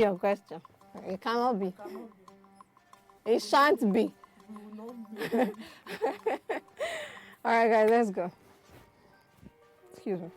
Your question. It cannot be. It shan't be. All right, guys, let's go. Excuse me.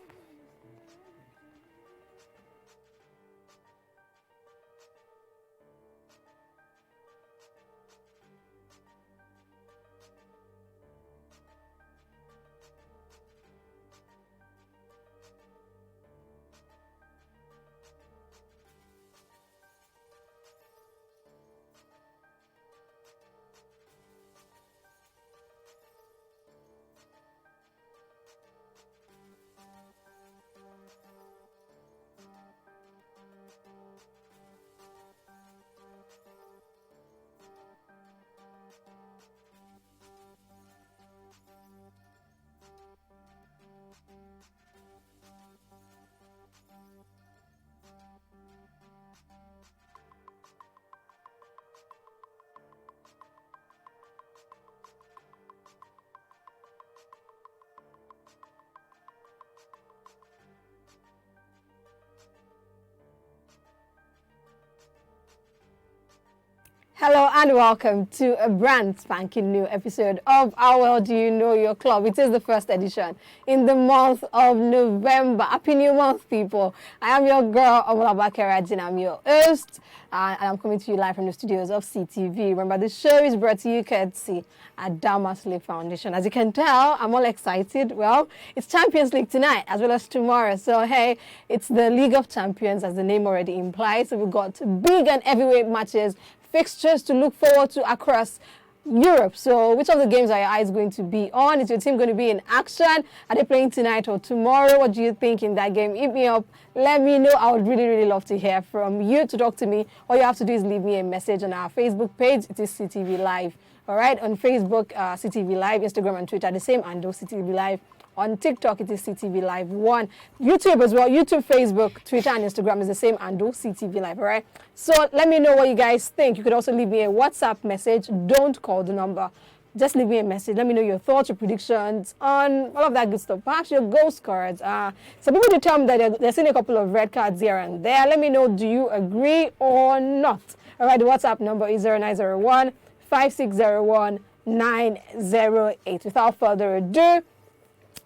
Hello and welcome to a brand spanking new episode of How Well Do You Know Your Club. It is the first edition in the month of November. Happy New Month, people. I am your girl, OMOLABAKE, RAJI, and I'm your host. And I'm coming to you live from the studios of CTV. Remember, the show is brought to you courtesy at Damasley Foundation. As you can tell, I'm all excited. Well, it's Champions League tonight as well as tomorrow. So, hey, it's the League of Champions, as the name already implies. So we've got big and heavyweight matches, fixtures to look forward to across Europe. So which of the games are your eyes going to be on? Is your team going to be in action? Are they playing tonight or tomorrow? What do you think in that game? Hit me up. Let me know. I would really, really love to hear from you. To talk to me, all you have to do is leave me a message on our Facebook page. It is CTV Live. All right, on Facebook, CTV Live, Instagram and Twitter, the same, and CTV Live. On TikTok, it is CTV Live 1. YouTube as well. YouTube, Facebook, Twitter, and Instagram is the same, and CTV Live, all right? So let me know what you guys think. You could also leave me a WhatsApp message. Don't call the number. Just leave me a message. Let me know your thoughts, your predictions on all of that good stuff. Perhaps your goal scorers. Some people did tell me that they're seeing a couple of red cards here and there. Let me know, do you agree or not? All right, the WhatsApp number is 0901 5601 908. Without further ado,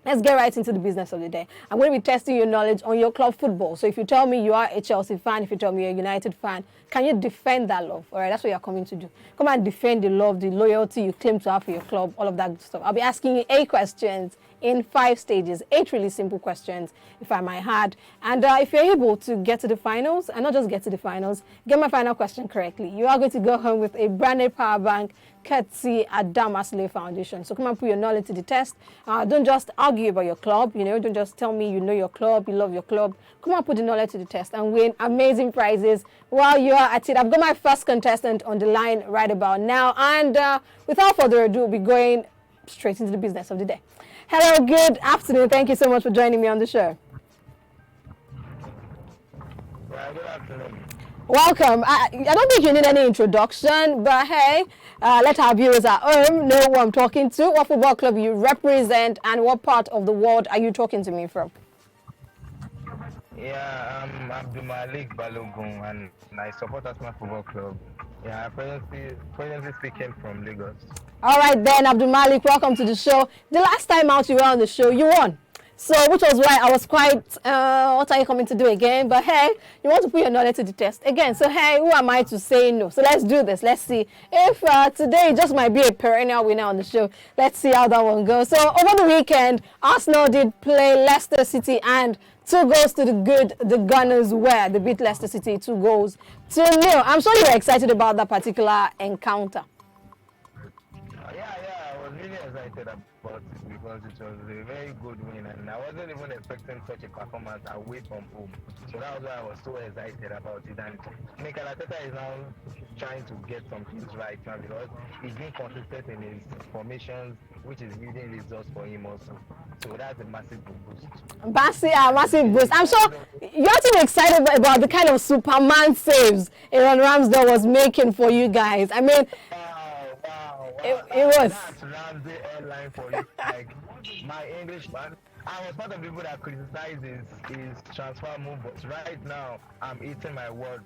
let's get right into the business of the day. I'm going to be testing your knowledge on your club football. So if you tell me you are a Chelsea fan, if you tell me you're a United fan, can you defend that love? All right, that's what you're coming to do. Come and defend the love, the loyalty you claim to have for your club, all of that good stuff. I'll be asking you 8 questions in 5 stages, 8 really simple questions, if I might add. And if you're able to get to the finals, and not just get to the finals, get my final question correctly, you are going to go home with a branded power bank courtesy at Damasley Foundation. So come and put your knowledge to the test. Don't just argue about your club, don't just tell me you know your club, you love your club. Come and put the knowledge to the test and win amazing prizes while you are at it. I've got my first contestant on the line right about now. And without further ado, we'll be going straight into the business of the day. Hello, good afternoon. Thank you so much for joining me on the show. Yeah, good afternoon. Welcome. I don't think you need any introduction, but hey, let our viewers at home know who I'm talking to, what football club you represent, and what part of the world are you talking to me from? Yeah, I'm Abdulmalik Balogun and I support Asma Football Club. Yeah, I'm presently speaking from Lagos. All right then, Abdul Malik, welcome to the show. The last time out you were on the show, you won. So, which was why I was quite, what are you coming to do again? But hey, you want to put your knowledge to the test again. So hey, who am I to say no? So let's do this. Let's see if today just might be a perennial winner on the show. Let's see how that one goes. So over the weekend, Arsenal did play Leicester City and 2 goals to the good. The Gunners were. They beat Leicester City 2-0. I'm sure you're excited about that particular encounter. I was really excited about it because it was a very good win and I wasn't even expecting such a performance away from home. So that was why I was so excited about it. And Mikel Arteta is now trying to get some things right now because he's been consistent in his formations, which is yielding results for him also. So that's a massive boost. Massive boost. I'm sure you're actually excited about the kind of Superman saves Aaron Ramsdale was making for you guys. I mean, Wow. It was. That's Ramsey airline for you. Like my English man. I was part of the people that criticized his transfer move, but right now I'm eating my words.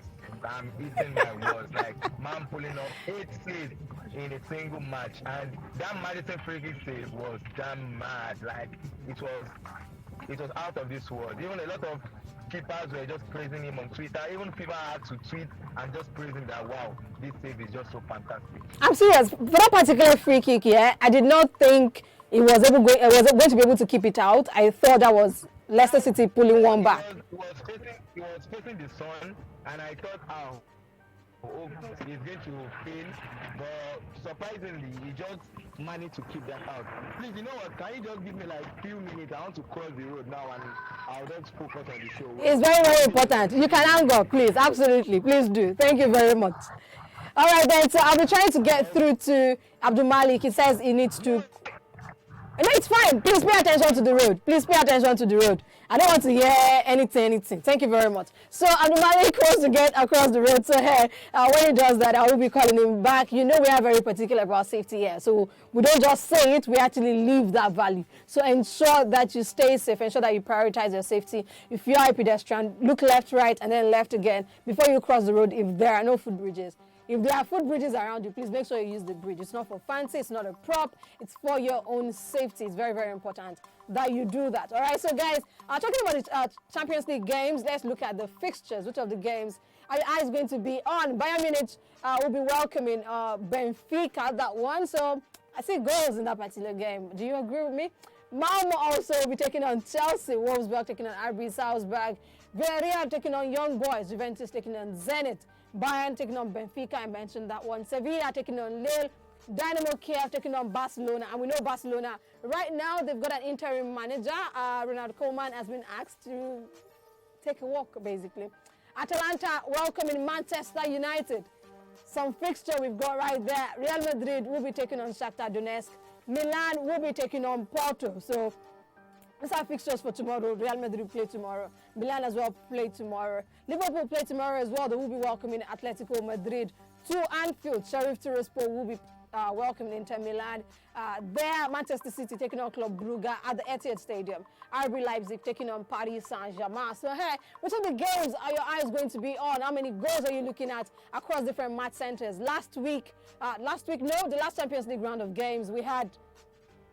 I'm eating my words. Like man pulling off 8 saves in a single match, and that Madison free kick save was damn mad. Like it was out of this world. Even a lot of keepers were just praising him on Twitter. Even people had to tweet and just praising that wow, this save is just so fantastic. I'm serious. For that particular free kick, yeah, I did not think it was going to be able to keep it out. I thought that was Leicester City pulling one back. He was facing the sun, and I thought, oh, he's going to fail, but surprisingly, he just managed to keep that out. Please, you know what? Can you just give me like few minutes? I want to cross the road now, and I'll just focus on the show. It's very, very important. You can hang up, please. Absolutely. Please do. Thank you very much. All right, then. So I'll be trying to get through to Abdul Malik. He says he needs to. No, it's fine. Please pay attention to the road. Please pay attention to the road. I don't want to hear anything. Thank you very much. So Abdul Malik wants to get across the road. So hey, when he does that, I will be calling him back. You know we are very particular about safety here. So we don't just say it, we actually live that value. So ensure that you stay safe. Ensure that you prioritize your safety. If you are a pedestrian, look left, right, and then left again before you cross the road if there are no footbridges. If there are footbridges around you, please make sure you use the bridge. It's not for fancy, it's not a prop, it's for your own safety. It's very, very important that you do that. All right, so guys, talking about the Champions League games, let's look at the fixtures. Which of the games are your eyes going to be on? Bayern Munich will be welcoming Benfica, that one. So I see goals in that particular game. Do you agree with me? Malmo also will be taking on Chelsea, Wolfsburg taking on RB Salzburg, Villarreal taking on Young Boys, Juventus taking on Zenit, Bayern taking on Benfica, I mentioned that one, Sevilla taking on Lille, Dynamo Kiev taking on Barcelona, and we know Barcelona, right now they've got an interim manager, Ronald Koeman has been asked to take a walk basically. Atalanta welcoming Manchester United. Some fixture we've got right there. Real Madrid will be taking on Shakhtar Donetsk. Milan will be taking on Porto. So these are fixtures for tomorrow. Real Madrid play tomorrow. Milan as well play tomorrow. Liverpool play tomorrow as well. They will be welcoming Atletico Madrid to Anfield. Sheriff Tiraspol will be welcoming Inter Milan. There, Manchester City taking on Club Brugge at the Etihad Stadium. RB Leipzig taking on Paris Saint-Germain. So, hey, which of the games are your eyes going to be on? How many goals are you looking at across different match centers? The last Champions League round of games, we had.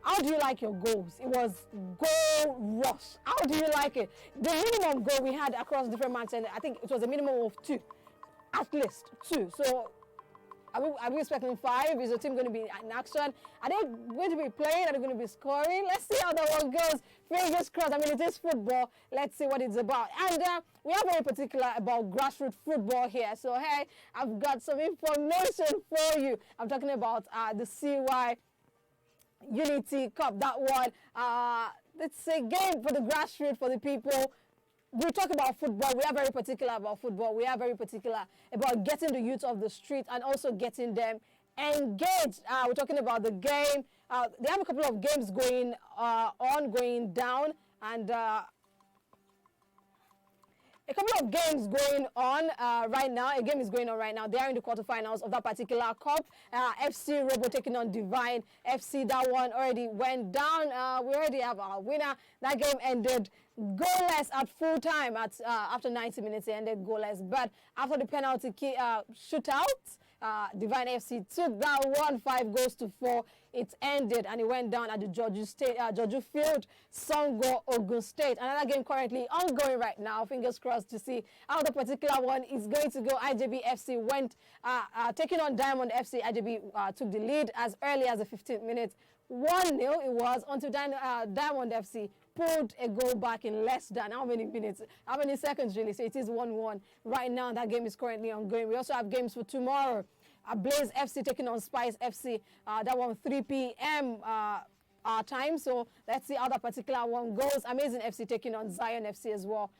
How do you like your goals? It was goal rush. How do you like it? The minimum goal we had across different match centers, I think it was a minimum of 2, at least 2. So, are we expecting 5? Is the team going to be in action? Are they going to be playing? Are they going to be scoring? Let's see how that one goes. Fingers crossed. I mean, it is football. Let's see what it's about. And we are very particular about grassroots football here. So, hey, I've got some information for you. I'm talking about the CY Unity Cup. That one, it's a game for the grassroots, for the people. We talk about football. We are very particular about football. We are very particular about getting the youth off the street and also getting them engaged. We're talking about the game. They have a couple of games going down, and a couple of games going on right now. A game is going on right now. They are in the quarterfinals of that particular cup. FC Robo taking on Divine FC. That one already went down. We already have our winner. That game ended goalless at full time. After 90 minutes, it ended goalless. But after the penalty shootout, Divine FC took that one 5-4. It ended and it went down at the Georgia Field, Songo, Ogun State. Another game currently ongoing right now. Fingers crossed to see how the particular one is going to go. IJB FC went taking on Diamond FC. IJB took the lead as early as the 15th minute. 1-0 it was until Diamond FC pulled a goal back in less than how many seconds really. So it is 1-1 right now. That game is currently ongoing. We also have games for tomorrow. Blaze FC taking on Spice FC. That one 3 p.m. Our time. So let's see how that particular one goes. Amazing FC taking on Zion FC as well.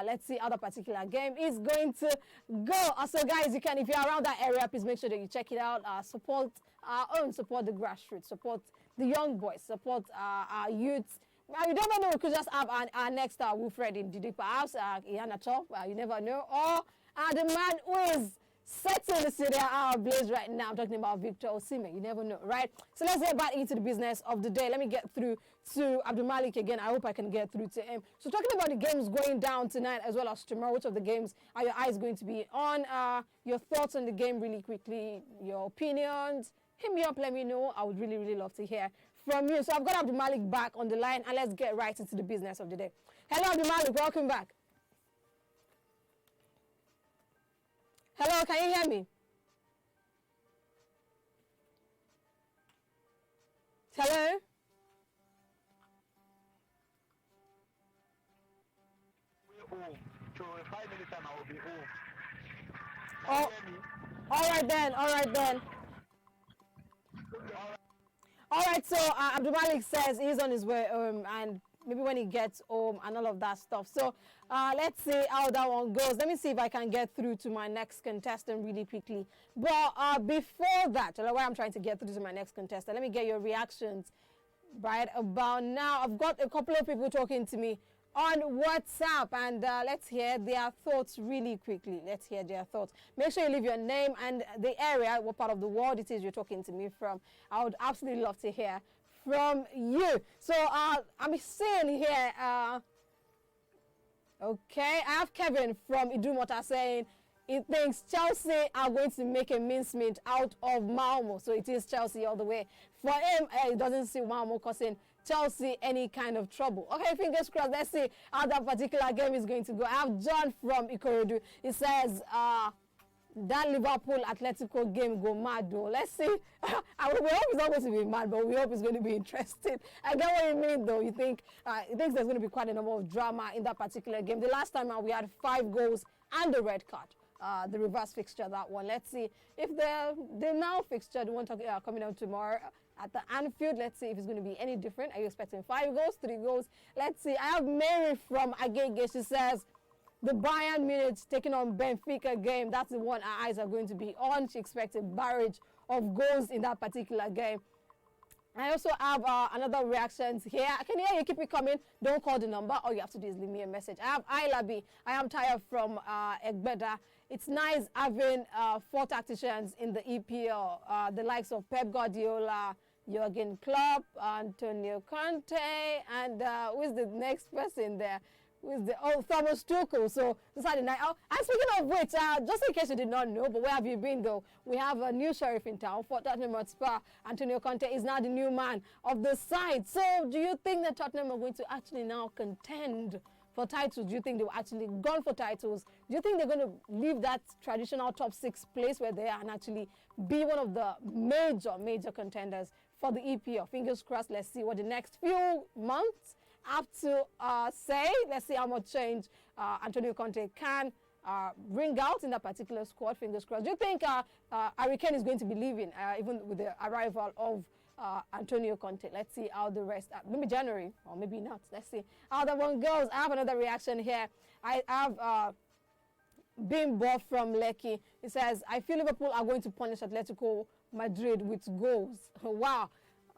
Let's see how that particular game is going to go. Also, guys, if you're around that area, please make sure that you check it out. Support our own, support the grassroots, support the young boys, support our youths. You never know, we could just have our next Wilfred in Didi perhaps, Iana Top, you never know. Or the man who is setting the Serie A ablaze right now. I'm talking about Victor Osimhen. You never know, right? So let's get back into the business of the day. Let me get through to Abdulmalik again. I hope I can get through to him. So talking about the games going down tonight as well as tomorrow, which of the games are your eyes going to be on? Your thoughts on the game really quickly, your opinions. Hit me up, let me know. I would really, really love to hear from you. So I've got Abdulmalik back on the line, and let's get right into the business of the day. Hello, Abdulmalik. Welcome back. Hello, can you hear me? Hello? We're home. So in 5 minutes time I will be home. Oh, all right then. All right then. All right. So Abdulmalik says he's on his way home, and maybe when he gets home and all of that stuff. So let's see how that one goes. Let me see if I can get through to my next contestant really quickly. But before that, why I'm trying to get through to my next contestant, let me get your reactions right about now. I've got a couple of people talking to me on WhatsApp, and let's hear their thoughts really quickly. Let's hear their thoughts. Make sure you leave your name and the area, what part of the world it is you're talking to me from. I would absolutely love to hear from you. So I'm seeing here, okay, I have Kevin from Idumota saying he thinks Chelsea are going to make a mincemeat out of Malmo. So it is Chelsea all the way. For him, he doesn't see Malmo causing Chelsea any kind of trouble. Okay, fingers crossed. Let's see how that particular game is going to go. I have John from Ikorodu. He says, that Liverpool Atletico game go mad though. Let's see. We hope it's not going to be mad, but we hope it's going to be interesting. I get what you mean though. You think he thinks there's going to be quite a number of drama in that particular game. The last time we had 5 goals and a red card. The reverse fixture, that one. Let's see if the now fixture, the one coming out tomorrow at the Anfield. Let's see if it's going to be any different. Are you expecting 5 goals, 3 goals? Let's see. I have Mary from Agege. She says, the Bayern Munich taking on Benfica game, that's the one our eyes are going to be on. She expects a barrage of goals in that particular game. I also have another reactions here. I can hear you. Keep it coming. Don't call the number. All you have to do is leave me a message. I have Ilabi. I am tired from Egbeda. It's nice having 4 tacticians in the EPL. The likes of Pep Guardiola, Jurgen Klopp, Antonio Conte, and who is the next person there? With the Thomas Tuchel. So this are the night. Oh, and speaking of which, just in case you did not know, but where have you been though? We have a new sheriff in town for Tottenham Hotspur. Antonio Conte is now the new man of the side. So do you think that Tottenham are going to actually now contend for titles? Do you think they will actually gone for titles? Do you think they're going to leave that traditional top 6 place where they are and actually be one of the major contenders for the EPL? Fingers crossed. Let's see what the next few months have to say. Let's see how much change Antonio Conte can bring out in that particular squad. Fingers crossed. Do you think Harry Kane is going to be leaving even with the arrival of Antonio Conte? Let's see how the rest, maybe January or maybe not. Let's see how that one goes. I have another reaction here. I have Bimbo from Lekki. He says, I feel Liverpool are going to punish Atletico Madrid with goals. Wow.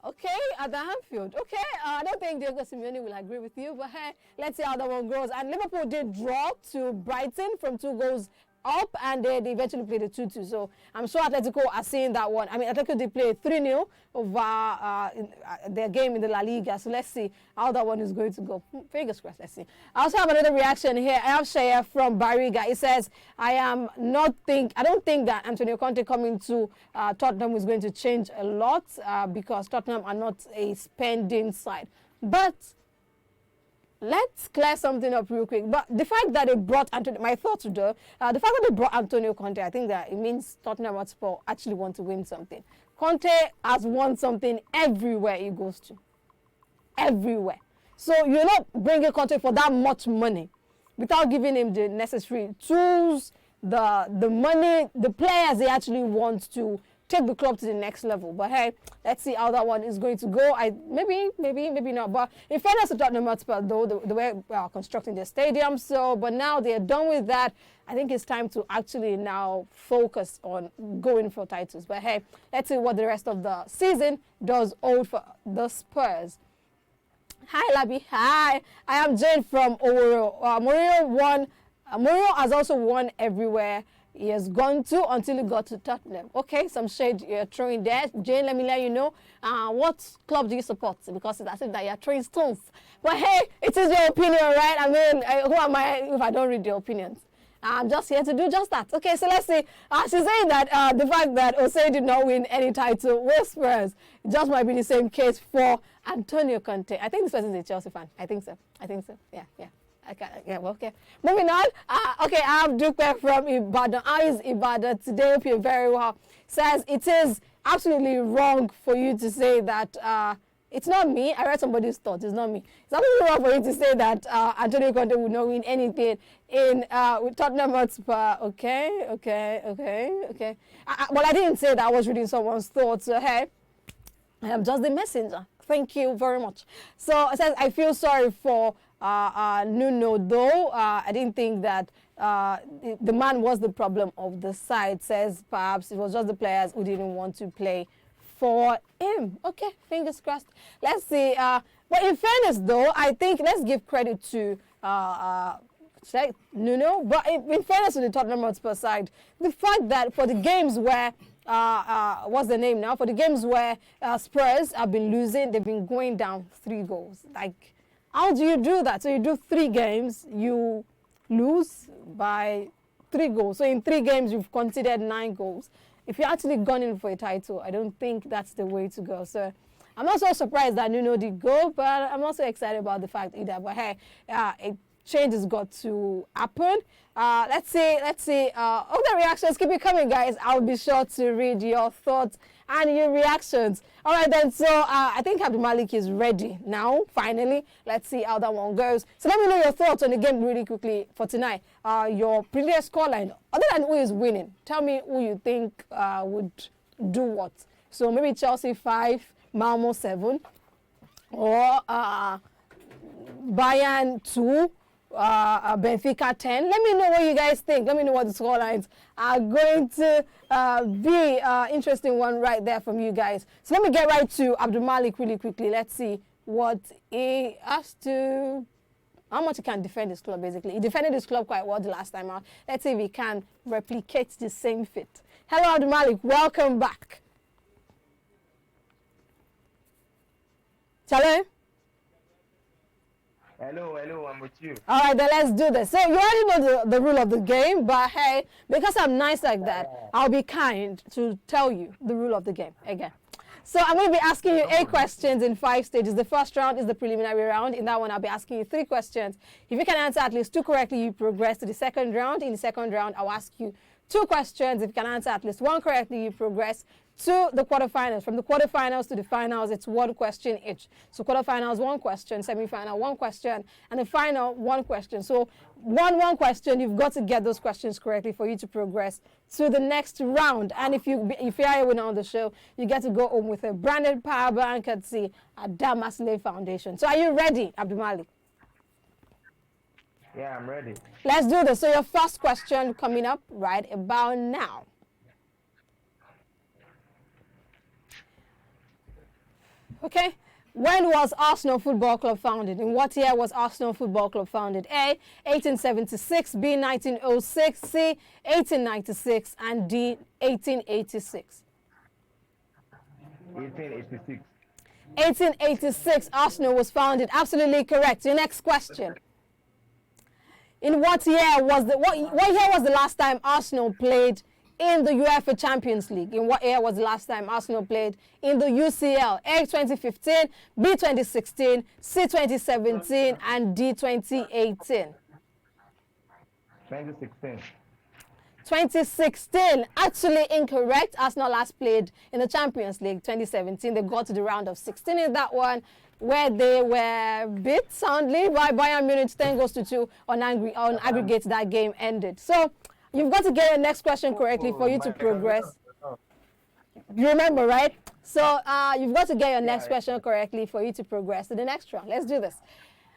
Okay, at the Anfield. Okay, I don't think Diego Simeone will agree with you, but hey, let's see how that one goes. And Liverpool did draw to Brighton from 2 goals up, and they eventually played a 2-2. So I'm sure Atletico are seeing that one. I mean, Atletico did play 3-0 over their game in the La Liga. So let's see how that one is going to go. Fingers crossed, let's see. I also have another reaction here. I have Shaya from Bariga. He says, I don't think that Antonio Conte coming to Tottenham is going to change a lot because Tottenham are not a spending side. But let's clear something up real quick. But the fact that they brought Antonio, my thoughts though, the fact that they brought Antonio Conte, I think that it means Tottenham Hotspur actually want to win something. Conte has won something everywhere he goes to. Everywhere. So you're not bringing Conte for that much money without giving him the necessary tools, the money, the players he actually wants to take the club to the next level. But hey, let's see how that one is going to go. Maybe not. But in fairness to Tottenham Hotspur, though, the way we are constructing their stadium. So, but now they're done with that. I think it's time to actually now focus on going for titles. But hey, let's see what the rest of the season does hold for the Spurs. Hi, Labi. Hi. I am Jane from Oworo. Mourinho has also won everywhere. he has gone to until he got to Tottenham. Okay, some shade you're throwing there. Jane, let me let you know. What club do you support? Because it's as if that you're throwing stones. But hey, it is your opinion, right? I mean, who am I if I don't read your opinions? I'm just here to do just that. Okay, so let's see. She's saying that the fact that Osei did not win any title with Spurs just might be the same case for Antonio Conte. I think this person is a Chelsea fan. I think so. Yeah. Okay, yeah, well, okay. Moving on. Okay, I have Dupe from Ibadan. How is Ibadan today? Hope you're very well. Says it is absolutely wrong for you to say that. It's not me. I read somebody's thought. It's not me. It's absolutely wrong for you to say that Antonio Conte would not win anything in with Tottenham Hotspur. Okay. Well, I didn't say that. I was reading someone's thoughts. So hey, I am just the messenger. Thank you very much. So it says I feel sorry for Nuno though. I didn't think that the man was the problem of the side. Says perhaps it was just the players who didn't want to play for him. Okay, fingers crossed. Let's see. But in fairness, though, I think let's give credit to Nuno. But in fairness to the Tottenham Hotspur side, the fact that for the games where what's the name now? For the games where Spurs have been losing, they've been going down 3 goals. Like, how do you do that? So you do 3 games, you lose by 3 goals. So in 3 games, you've conceded 9 goals. If you're actually gone in for a title, I don't think that's the way to go. So I'm not so surprised that Nuno did go, but I'm also excited about the fact either. But hey, a change has got to happen. Let's see. All the reactions, keep it coming, guys. I'll be sure to read your thoughts and your reactions. All right, then. So I think Abdulmalik is ready now, finally. Let's see how that one goes. So let me know your thoughts on the game really quickly for tonight. Your previous scoreline, other than who is winning, tell me who you think would do what. So maybe Chelsea 5, Malmo 7, or Bayern 2, Benfica 10. Let me know what you guys think. Let me know what the scorelines are going to be. Interesting one right there from you guys. So let me get right to Abdulmalik really quickly. Let's see what he has to, how much he can defend his club, basically. He defended his club quite well the last time out. Let's see if he can replicate the same fit. Hello, Abdulmalik. Welcome back. Hello? Hello, I'm with you. All right, then let's do this. So you already know the rule of the game, but hey, because I'm nice like that, I'll be kind to tell you the rule of the game again. So I'm going to be asking you 8 questions in 5 stages. The first round is the preliminary round. In that one, I'll be asking you 3 questions. If you can answer at least 2 correctly, you progress to the second round. In the second round, I'll ask you 2 questions. If you can answer at least 1 correctly, you progress to the quarterfinals. From the quarterfinals to the finals, it's 1 question each. So quarterfinals, 1 question, semifinal, 1 question, and the final, 1 question. So one question, you've got to get those questions correctly for you to progress to the next round. And if you are a winner on the show, you get to go home with a branded power bank at the Damasle Foundation. So are you ready, Abdulmalik? Yeah, I'm ready. Let's do this. So your first question coming up right about now. Okay, when was Arsenal Football Club founded? In what year was Arsenal Football Club founded? A, 1876, B, 1906, C, 1896, and D, 1886. 1886. 1886, Arsenal was founded. Absolutely correct. Your next question. In what year was what year was the last time Arsenal played in the UEFA Champions League? In what year was the last time Arsenal played in the UCL? A, 2015, B, 2016, C, 2017, and D, 2018. 2016. 2016, actually incorrect. Arsenal last played in the Champions League 2017. They got to the round of 16 in that one, where they were beat soundly by Bayern Munich 10-2 on aggregate. That game ended. So you've got to get your next question correctly for you to progress. You remember, right? So you've got to get your next question correctly for you to progress to the next round. Let's do this.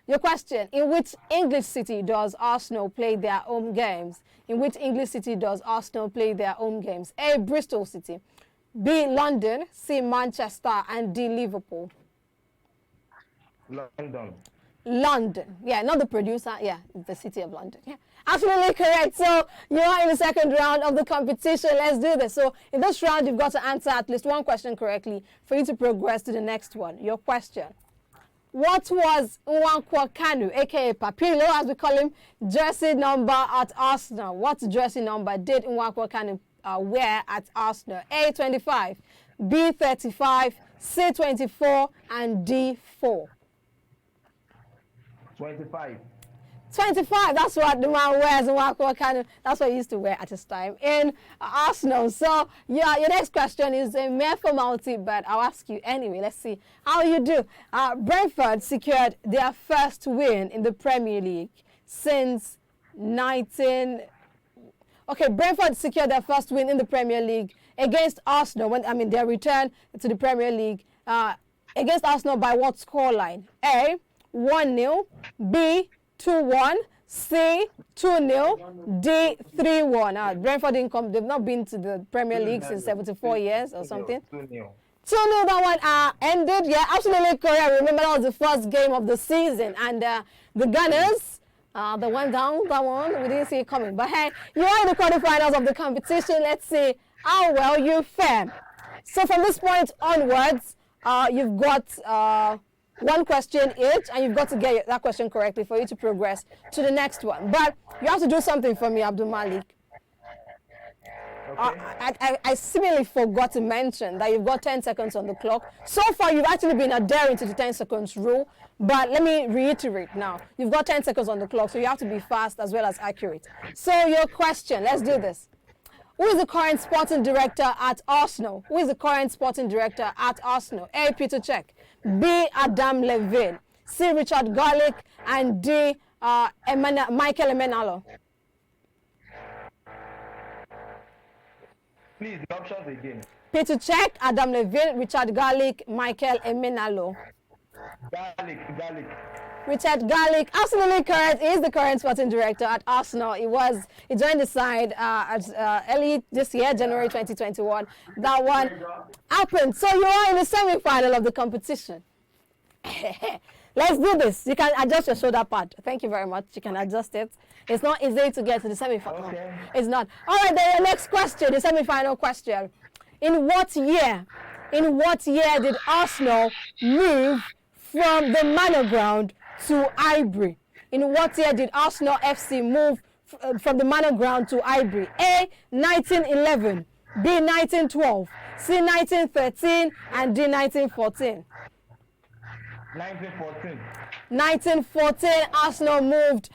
Your question, in which English city does Arsenal play their home games? In which English city does Arsenal play their home games? A, Bristol City, B, London, C, Manchester, and D, Liverpool. London. London. Yeah, not the producer. Yeah, it's the city of London. Yeah, absolutely correct. So you are in the second round of the competition. Let's do this. So in this round, you've got to answer at least one question correctly for you to progress to the next one. Your question. What was Nwankwo Kanu, aka Papilo, as we call him, jersey number at Arsenal? What jersey number did Nwankwo Kanu wear at Arsenal? A, 25, B, 35, C, 24, and D, 4. 25. 25, that's what the man wears. That's what he used to wear at his time in Arsenal. So, yeah, your next question is a mere formality, but I'll ask you anyway. Let's see how you do. Brentford secured their first win in the Premier League since Brentford secured their first win in the Premier League against Arsenal their return to the Premier League against Arsenal by what scoreline? A, 1-0, B, 2-1, C, 2-0, D, 3-1. Brentford didn't come. They've not been to the Premier League since 74 years or something. 2-0. 2-0, that one ended. Yeah, absolutely correct. Remember, that was the first game of the season. And the Gunners, they went down, that one. We didn't see it coming. But hey, you are in the quarterfinals of the competition. Let's see how well you fare. So from this point onwards, you've got one question each, and you've got to get that question correctly for you to progress to the next one. But you have to do something for me, Abdul Malik. Okay. I seemingly forgot to mention that you've got 10 seconds on the clock. So far, you've actually been adhering to the 10 seconds rule, but let me reiterate now. You've got 10 seconds on the clock, so you have to be fast as well as accurate. So your question, let's do this. Who is the current sporting director at Arsenal? Who is the current sporting director at Arsenal? A, Peter Cech, B, Adam Levine, C, Richard Garlick, and D, Michael Emenalo. Please, the options again. Peter Cech, Adam Levine, Richard Garlick, Michael Emenalo. Garlick. Richard Garlick, absolutely correct. He is the current sporting director at Arsenal. He joined the side early this year, January 2021. That one happened. So you are in the semi-final of the competition. Let's do this. You can adjust your shoulder pad. Thank you very much. You can adjust it. It's not easy to get to the semi-final. Okay. It's not. All right, then the next question, the semi-final question. In what year did Arsenal move from the Manor Ground to Highbury? In what year did Arsenal FC move from the Manor Ground to Highbury? A, 1911, B, 1912, C, 1913, and D, 1914. 1914. 1914, Arsenal moved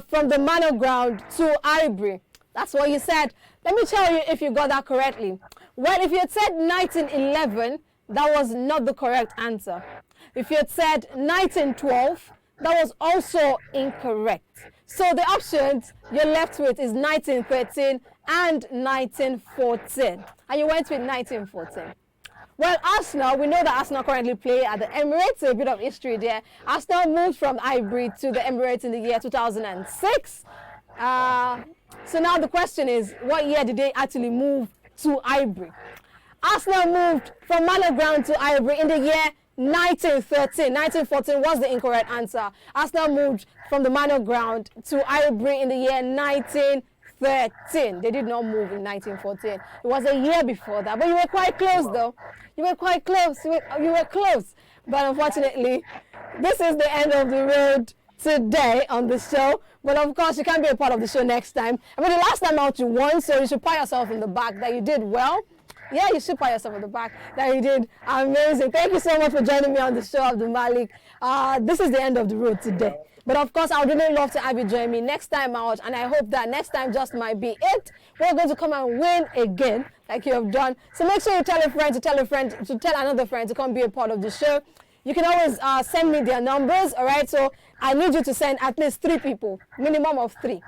from the Manor Ground to Highbury. That's what you said. Let me tell you if you got that correctly. Well, if you had said 1911, that was not the correct answer. If you had said 1912, that was also incorrect. So the options you're left with is 1913 and 1914. And you went with 1914. Well, Arsenal, we know that Arsenal currently play at the Emirates, so a bit of history there. Arsenal moved from Highbury to the Emirates in the year 2006. So now the question is, what year did they actually move to Highbury? Arsenal moved from Manor Ground to Highbury in the year 1913. 1914 was the incorrect answer. Arsenal moved from the Manor Ground to Highbury in the year 1913. They did not move in 1914. It was a year before that. But you were quite close, though. You were quite close. You were close. But unfortunately, this is the end of the road today on the show. But of course, you can't be a part of the show next time. I mean, the last time out you won, so you should pat yourself in the back that you did well. Yeah, you should pat yourself in the back that you did amazing. Thank you so much for joining me on the show, Abdul Malik. This is the end of the road today. But of course, I would really love to have you join me next time out. And I hope that next time just might be it. We're going to come and win again, like you have done. So make sure you tell a friend to tell a friend to tell another friend to come be a part of the show. You can always send me their numbers, all right? So I need you to send at least 3 people, minimum of 3.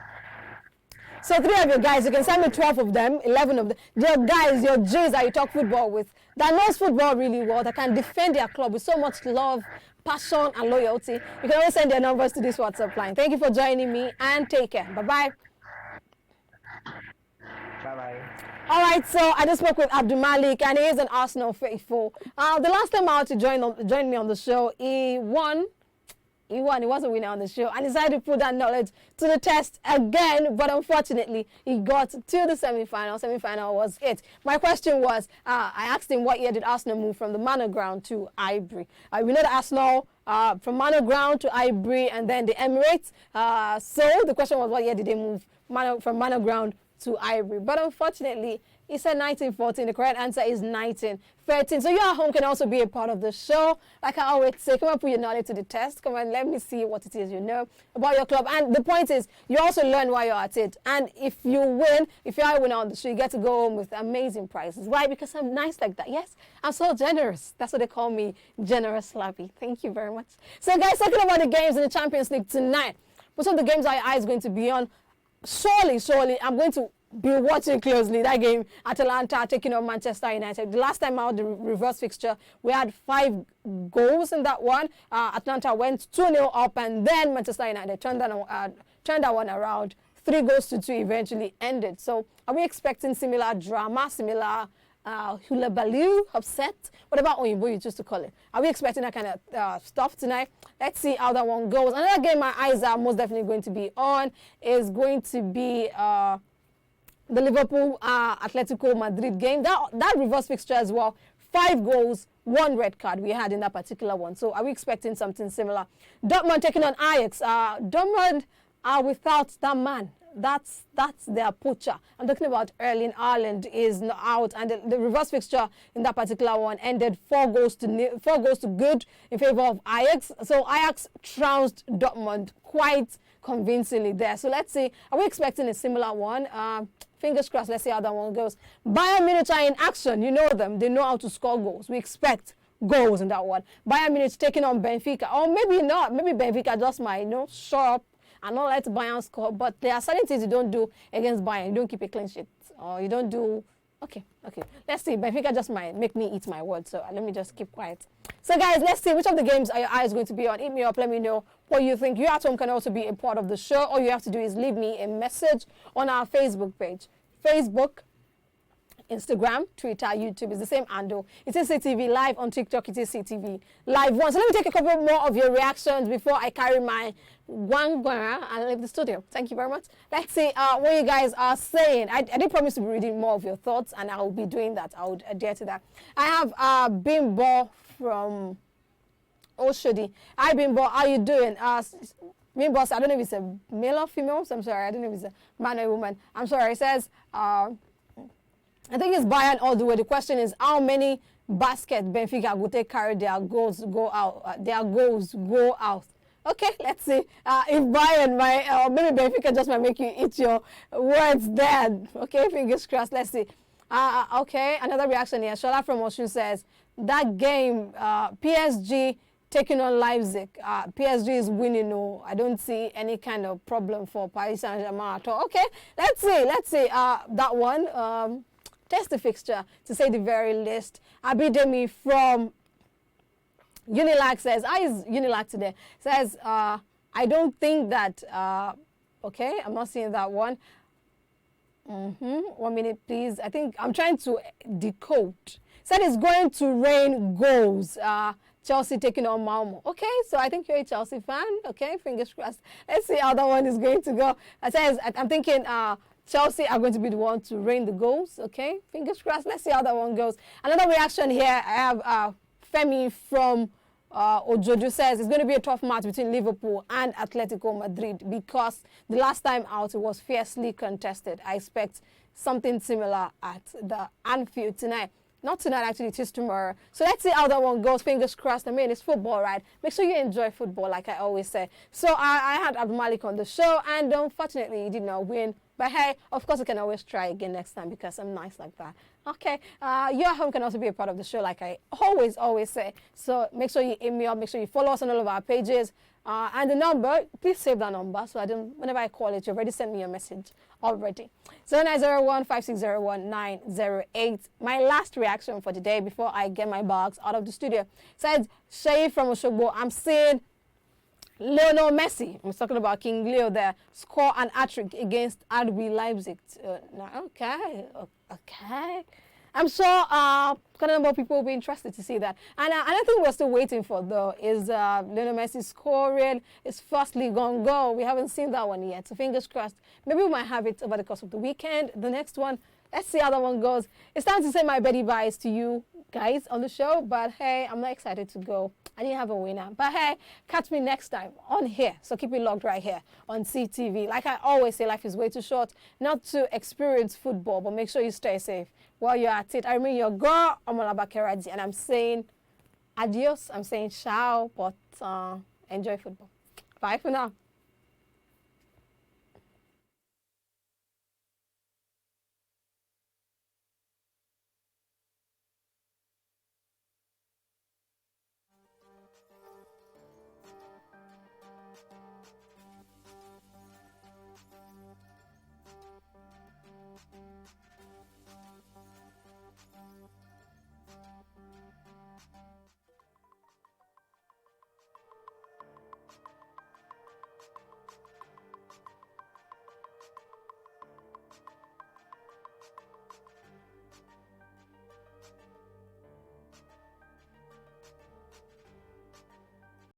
So 3 of you guys, you can send me 12 of them, 11 of them. They're guys, your J's that you talk football with, that knows football really well, that can defend their club with so much love, passion, and loyalty. You can always send their numbers to this WhatsApp line. Thank you for joining me, and take care. Bye-bye. Bye-bye. All right, so I just spoke with Abdul Malik, and he is an Arsenal faithful. The last time out to join me on the show, he won He won. He was a winner on the show and decided to put that knowledge to the test again. But unfortunately, he got to the semi-final. Semi-final was it. My question was, I asked him what year did Arsenal move from the Manor Ground to Highbury. We know that Arsenal from Manor Ground to Highbury and then the Emirates. So the question was, what year did they move from Manor Ground to Highbury? But unfortunately, he said 1914. The correct answer is 1913. So you at home can also be a part of the show. Like I always say, come and put your knowledge to the test. Come and let me see what it is you know about your club. And the point is, you also learn while you're at it. And if you win, if you are a winner on the show, you get to go home with amazing prizes. Why? Because I'm nice like that. Yes, I'm so generous. That's what they call me, Generous Slappy. Thank you very much. So guys, talking about the games in the Champions League tonight, most of the games our eye is going to be on. Surely, I'm going to be watching closely that game, Atalanta taking on Manchester United. The last time out, the reverse fixture, we had 5 goals in that one. Atlanta went 2-0 up, and then Manchester United turned that one around. 3 goals to 2 eventually ended. So are we expecting similar drama, similar hula-baloo, upset? What about Oyinbo you choose to call it? Are we expecting that kind of stuff tonight? Let's see how that one goes. Another game my eyes are most definitely going to be on is going to be the Liverpool Atletico Madrid game. That reverse fixture as well. 5 goals, 1 red card we had in that particular one. So are we expecting something similar? Dortmund taking on Ajax. Dortmund are without that man. That's their poacher. I'm talking about Erling Haaland is out, and the reverse fixture in that particular one ended 4 goals to good in favor of Ajax. So Ajax trounced Dortmund quite convincingly there. So let's see, are we expecting a similar one? Fingers crossed. Let's see how that one goes. Bayern Munich are in action. You know them. They know how to score goals. We expect goals in that one. Bayern Munich taking on Benfica. Or maybe not. Maybe Benfica just might, show up and not let Bayern score. But there are certain things you don't do against Bayern. You don't keep a clean sheet. Or you don't do... Okay. Let's see. Benfica just might make me eat my words. So let me just keep quiet. So guys, let's see which of the games are your eyes going to be on. Hit me up. Let me know what you think. You at home can also be a part of the show. All you have to do is leave me a message on our Facebook page. Facebook, Instagram, Twitter, YouTube is the same handle. It is CTV Live. On TikTok, it is CTV Live 1. So let me take a couple more of your reactions before I carry my guangua and leave the studio. Thank you very much. Let's see what you guys are saying. I did promise to be reading more of your thoughts, and I will be doing that. I would adhere to that. I have Bimbo from Oshodi. Hi, Bimbo. How you doing? Bimbo, I don't know if it's a male or female. So I'm sorry. I don't know if it's a man or a woman. I'm sorry. It says... I think it's Bayern all the way. The question is, how many baskets Benfica will take carry their goals go out? Okay, let's see. If Bayern might, maybe Benfica just might make you eat your words there. Okay, fingers crossed. Let's see. Okay, another reaction here. Shola from Oshun says, that game, PSG taking on Leipzig. PSG is winning. No, I don't see any kind of problem for Paris Saint-Germain at all. Okay, let's see. That one. Test the fixture, to say the very least. Abidemi from Unilag says, how is Unilag today? Says, I don't think that, okay, I'm not seeing that one. 1 minute, please. I think I'm trying to decode. Said it's going to rain goals. Chelsea taking on Malmo. Okay, so I think you're a Chelsea fan. Okay, fingers crossed. Let's see how that one is going to go. It says, I'm thinking, Chelsea are going to be the one to rain the goals. Okay, fingers crossed. Let's see how that one goes. Another reaction here, I have Femi from Ojojo says it's going to be a tough match between Liverpool and Atletico Madrid because the last time out it was fiercely contested. I expect something similar at the Anfield tonight. Not tonight, actually, it is tomorrow. So let's see how that one goes. Fingers crossed. I mean, it's football, right? Make sure you enjoy football, like I always say. So I had Abdul Malik on the show, and unfortunately, he did not win. But hey, of course, you can always try again next time because I'm nice like that. Okay, you at home can also be a part of the show, like I always say. So make sure you hit me up. Make sure you follow us on all of our pages. And the number, please save that number so whenever I call it, you've already sent me a message already. 0901-560-1908. My last reaction for today before I get my bags out of the studio says, Shay from Oshogbo, I'm seeing Lionel Messi, I'm talking about King Leo there, score an hat-trick against RB Leipzig. Okay. I'm sure quite a number of people will be interested to see that. And another thing we're still waiting for, though, is Lionel Messi scoring his first league on goal. We haven't seen that one yet, so fingers crossed. Maybe we might have it over the course of the weekend. The next one, let's see how that one goes. It's time to say my Betty buys to you guys on the show, but hey, I'm not excited to go. I didn't have a winner, but hey, catch me next time on here. So keep it logged right here on CTV. Like I always say, life is way too short not to experience football, but make sure you stay safe while you're at it. I mean, your girl, OMOLABAKE RAJI, and I'm saying adios, I'm saying ciao, but enjoy football. Bye for now.